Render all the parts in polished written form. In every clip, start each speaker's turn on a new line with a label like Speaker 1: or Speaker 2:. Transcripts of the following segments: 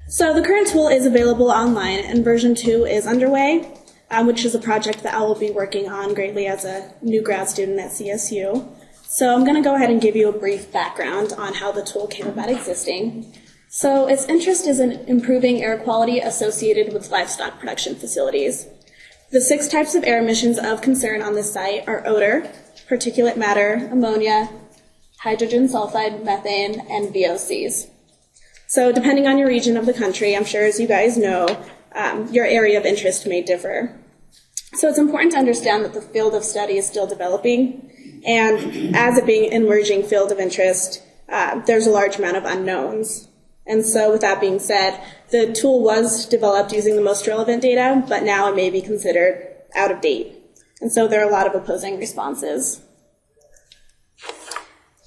Speaker 1: So the current tool is available online, and version 2 is underway, which is a project that I will be working on greatly as a new grad student at CSU. So I'm going to go ahead and give you a brief background on how the tool came about existing. So its interest is in improving air quality associated with livestock production facilities. The 6 types of air emissions of concern on this site are odor, particulate matter, ammonia, hydrogen sulfide, methane, and VOCs. So depending on your region of the country, I'm sure as you guys know, your area of interest may differ. So it's important to understand that the field of study is still developing, and as it being an emerging field of interest, there's a large amount of unknowns. And so with that being said, the tool was developed using the most relevant data, but now it may be considered out of date. And so there are a lot of opposing responses.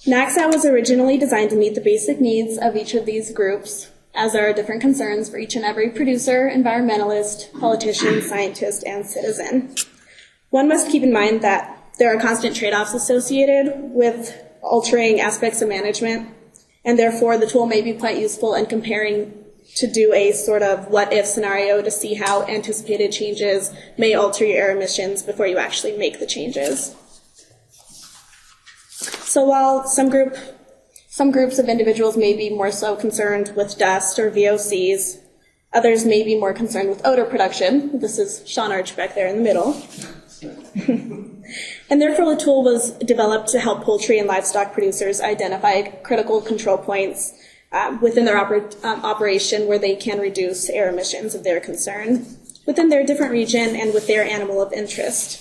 Speaker 1: NACSAT was originally designed to meet the basic needs of each of these groups, as there are different concerns for each and every producer, environmentalist, politician, scientist, and citizen. One must keep in mind that there are constant trade-offs associated with altering aspects of management, and therefore the tool may be quite useful in comparing to do a sort of what-if scenario to see how anticipated changes may alter your air emissions before you actually make the changes. So while some groups of individuals may be more so concerned with dust or VOCs, others may be more concerned with odor production. This is Sean Archbeck there in the middle. And therefore the tool was developed to help poultry and livestock producers identify critical control points within their operation where they can reduce air emissions of their concern within their different region and with their animal of interest.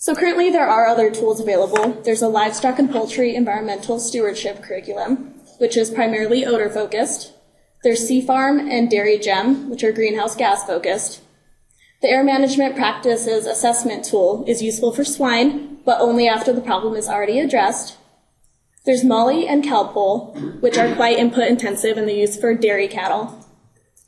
Speaker 1: So currently there are other tools available. There's a livestock and poultry environmental stewardship curriculum, which is primarily odor focused. There's Sea Farm and Dairy Gem, which are greenhouse gas focused. The air management practices assessment tool is useful for swine, but only after the problem is already addressed. There's Molly and Calpol, which are quite input intensive and they're used for dairy cattle.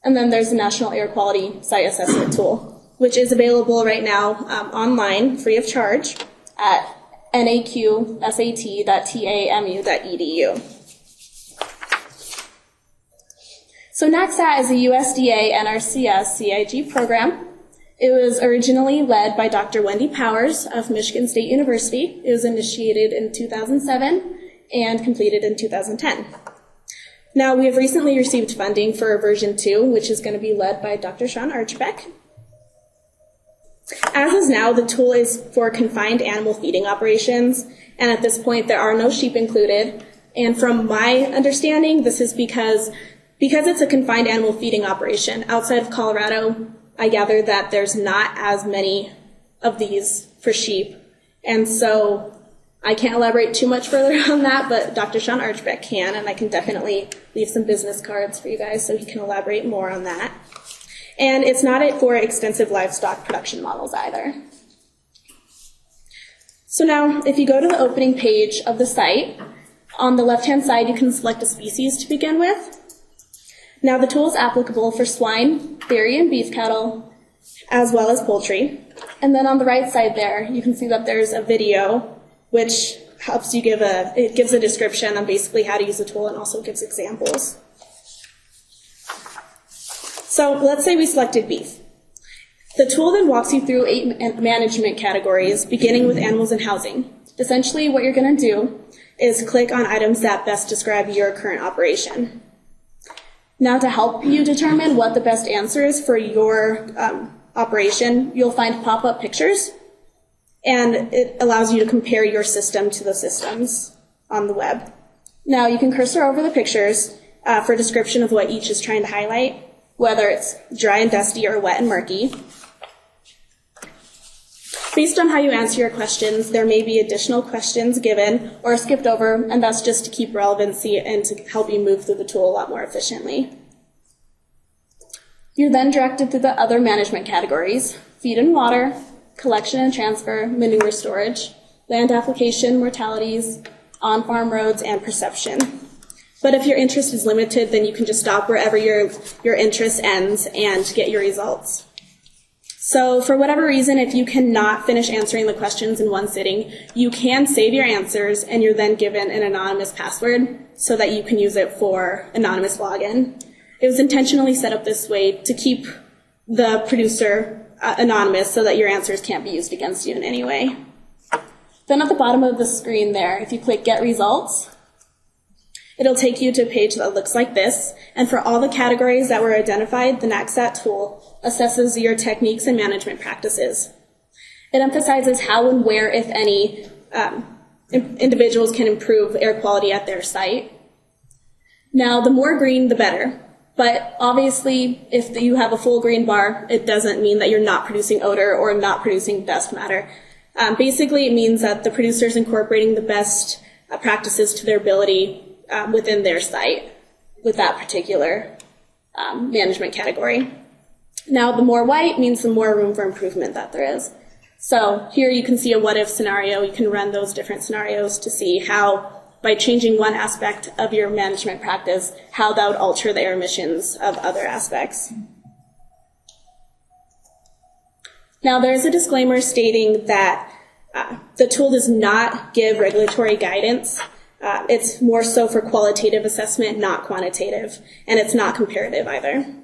Speaker 1: And then there's the National Air Quality Site Assessment tool, which is available right now online, free of charge, at naqsat.tamu.edu. So NACSAT is a USDA NRCS CIG program. It was originally led by Dr. Wendy Powers of Michigan State University. It was initiated in 2007 and completed in 2010. Now, we have recently received funding for version 2, which is going to be led by Dr. Sean Archbeck. As is now, the tool is for confined animal feeding operations, and at this point there are no sheep included. And from my understanding, this is because it's a confined animal feeding operation. Outside of Colorado, I gather that there's not as many of these for sheep, and so I can't elaborate too much further on that, but Dr. Sean Archbeck can, and I can definitely leave some business cards for you guys so he can elaborate more on that. And it's not for extensive livestock production models either. So now, if you go to the opening page of the site, on the left-hand side you can select a species to begin with. Now the tool is applicable for swine, dairy and beef cattle, as well as poultry. And then on the right side there, you can see that there's a video which helps you it gives a description on basically how to use the tool and also gives examples. So let's say we selected beef. The tool then walks you through 8 management categories, beginning with animals and housing. Essentially, what you're going to do is click on items that best describe your current operation. Now, to help you determine what the best answer is for your operation, you'll find pop-up pictures, and it allows you to compare your system to the systems on the web. Now, you can cursor over the pictures for a description of what each is trying to highlight, whether it's dry and dusty or wet and murky. Based on how you answer your questions, there may be additional questions given or skipped over, and that's just to keep relevancy and to help you move through the tool a lot more efficiently. You're then directed through the other management categories: feed and water, collection and transfer, manure storage, land application, mortalities, on-farm roads, and perception. But if your interest is limited, then you can just stop wherever your interest ends and get your results. So for whatever reason, if you cannot finish answering the questions in one sitting, you can save your answers and you're then given an anonymous password so that you can use it for anonymous login. It was intentionally set up this way to keep the producer anonymous so that your answers can't be used against you in any way. Then at the bottom of the screen there, if you click Get Results, it'll take you to a page that looks like this, and for all the categories that were identified, the NACSAT tool assesses your techniques and management practices. It emphasizes how and where, if any, individuals can improve air quality at their site. Now, the more green, the better. But obviously, if you have a full green bar, it doesn't mean that you're not producing odor or not producing dust matter. Basically, it means that the producer is incorporating the best practices to their ability within their site with that particular management category. Now, the more white means the more room for improvement that there is. So here you can see a what-if scenario. You can run those different scenarios to see how, by changing one aspect of your management practice, how that would alter the air emissions of other aspects. Now, there's a disclaimer stating that the tool does not give regulatory guidance. It's more so for qualitative assessment, not quantitative, and it's not comparative either.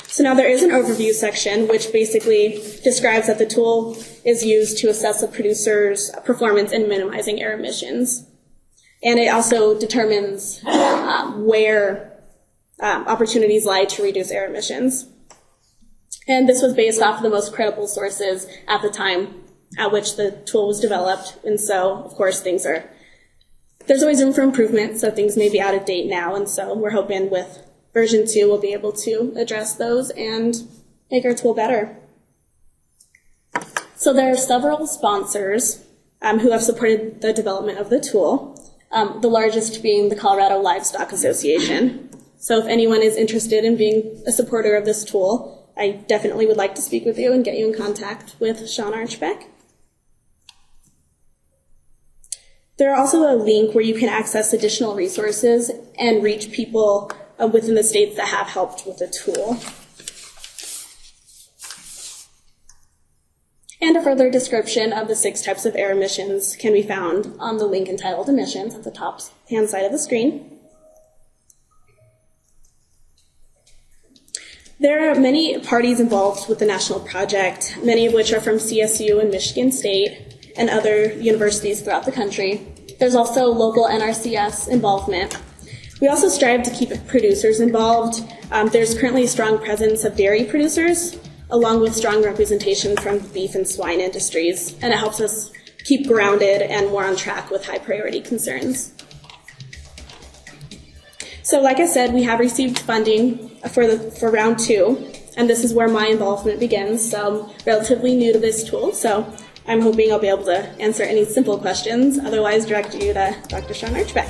Speaker 1: So now there is an overview section which basically describes that the tool is used to assess a producer's performance in minimizing air emissions. And it also determines where opportunities lie to reduce air emissions. And this was based off of the most credible sources at the time at which the tool was developed. And so, of course, there's always room for improvement, so things may be out of date now. And so we're hoping with version 2 we'll be able to address those and make our tool better. So there are several sponsors who have supported the development of the tool, the largest being the Colorado Livestock Association. So if anyone is interested in being a supporter of this tool, I definitely would like to speak with you and get you in contact with Sean Archbeck. There's also a link where you can access additional resources and reach people within the states that have helped with the tool. And a further description of the 6 types of air emissions can be found on the link entitled Emissions at the top hand side of the screen. There are many parties involved with the national project, many of which are from CSU and Michigan State and other universities throughout the country. There's also local NRCS involvement. We also strive to keep producers involved. There's currently a strong presence of dairy producers, along with strong representation from beef and swine industries, and it helps us keep grounded and more on track with high priority concerns. So like I said, we have received funding for round 2, and this is where my involvement begins. So I'm relatively new to this tool, so I'm hoping I'll be able to answer any simple questions. Otherwise, direct you to Dr. Sean Archbeck.